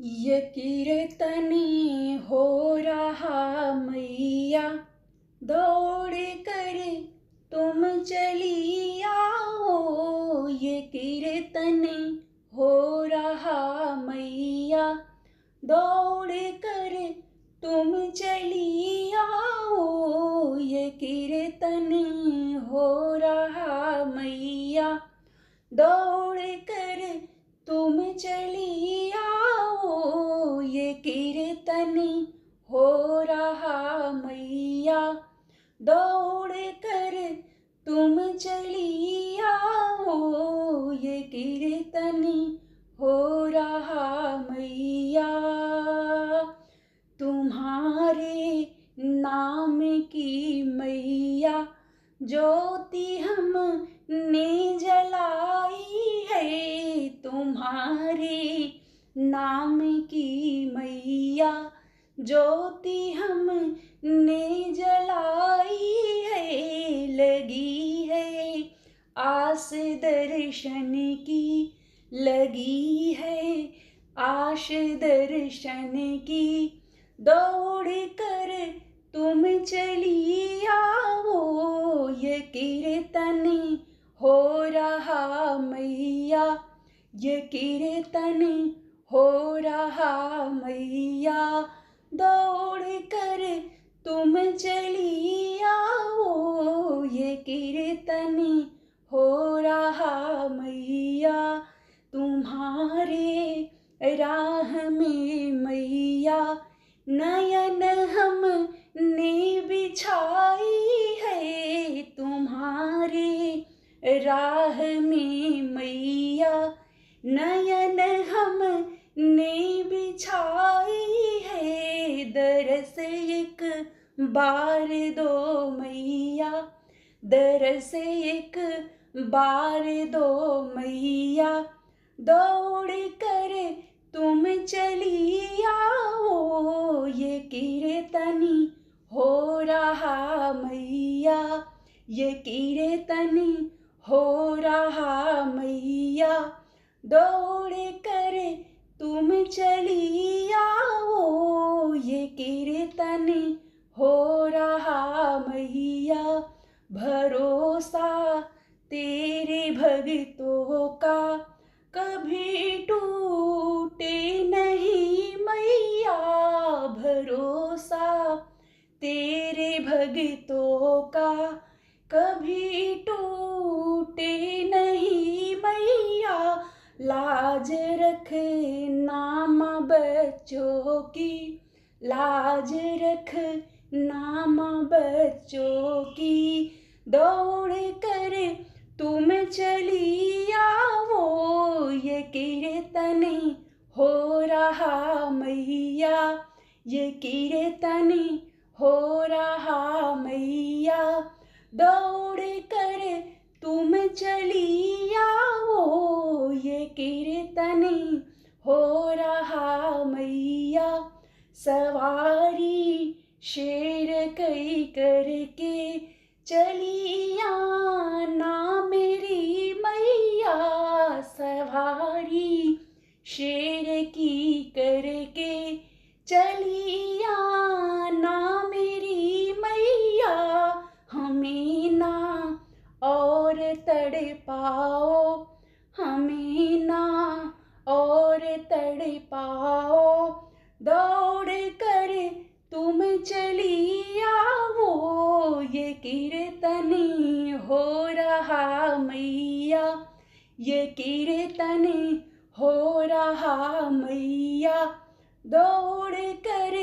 ये कीर्तनी हो रहा मैया, दौड़ कर तुम चली आओ। ये कीर्तनी हो रहा मैया, दौड़ कर तुम चली आओ। ये कीर्तनी हो रहा मैया, दौड़ कर तुम चली आओ। ये कीर्तनी हो रहा मैया, दौड़ कर तुम चली आओ। ये कीर्तनी हो रहा मैया, तुम्हारे नाम की मैया ज्योति हमने जलाई है। तुम्हारे नाम की मैया ज्योति हमने जलाई है। लगी है आस दर्शन की, लगी है आश दर्शन की। दौड़ कर तुम चली आओ। ये कीर्तनी हो रहा मैया, ये कीर्तनी हो रहा मैया। दौड़ कर तुम चली आओ। ये कीर्तनी हो रहा मैया, तुम्हारे राह में मैया नयन हमने बिछाई है। तुम्हारे राह में मैया नयन हमने बिछाई है। दरस एक बार दो मैया, दरस एक बार दो मैया। दौड़ कर तुम चली आओ। ये कीर्तनी हो रहा मैया, ये कीर्तनी हो रहा मैया। दौड़ कर तुम चली आओ। ये कीर्तनी हो रहा मैया। भरोसा तेरे भक्तों का कभी टूटे नहीं मैया। भरोसा तेरे भक्तों का कभी टूटे नहीं मैया। लाज रखना माँ बच्चों की, लाज रखना माँ बच्चों की। दौड़ कर तुम चली आओ। ये कीर्तनी हो रहा मैया, ये कीर्तनी हो रहा मैया। दौड़ कर तुम चली आओ। ये कीर्तनी हो रहा मैया। सवारी शेर कई करके चली आना मेरी मैया। सवारी शेर की करके चली आना मेरी मैया। हमें ना और तड़पाओ, हमें ना और तड़पाओ। दौड़ कर तुम चली आओ। ये कीर्तनी हो रहा मैया, ये कीर्तनी हो रहा मैया। दौड़ कर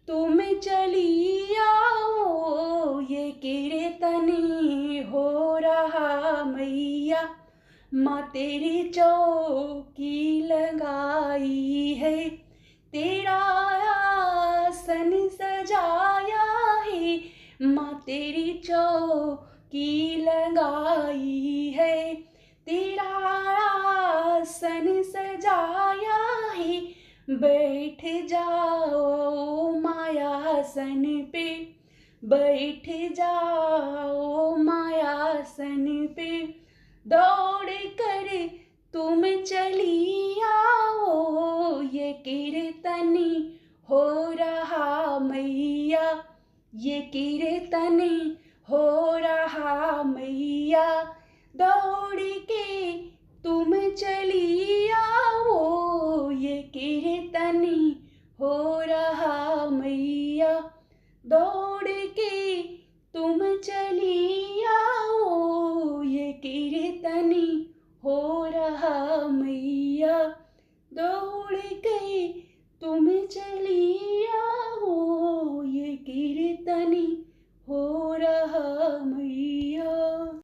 तुम चली आओ। ये कीर्तनी हो रहा मैया। माँ तेरी चौकी लगाई है, तेरा आसन सजाया है। माँ तेरी चौकी लगाई है, तेरा आसन सजाया है। बैठ जाओ मायासन पे, बैठ जाओ मायासन पे। दौड़ कर तुम चली आओ, ये कीर्तनी हो रहा मैया, ये कीर्तनी हो रहा मैया। दौड़ के तुम चली आओ, ये कीर्तनी हो रहा मैया। दौड़ के तुम चली आओ, ये कीर्तनी हो रहा मैया। दौड़ के तुम चली आओ, ये कीर्तनी हो रहा मैया।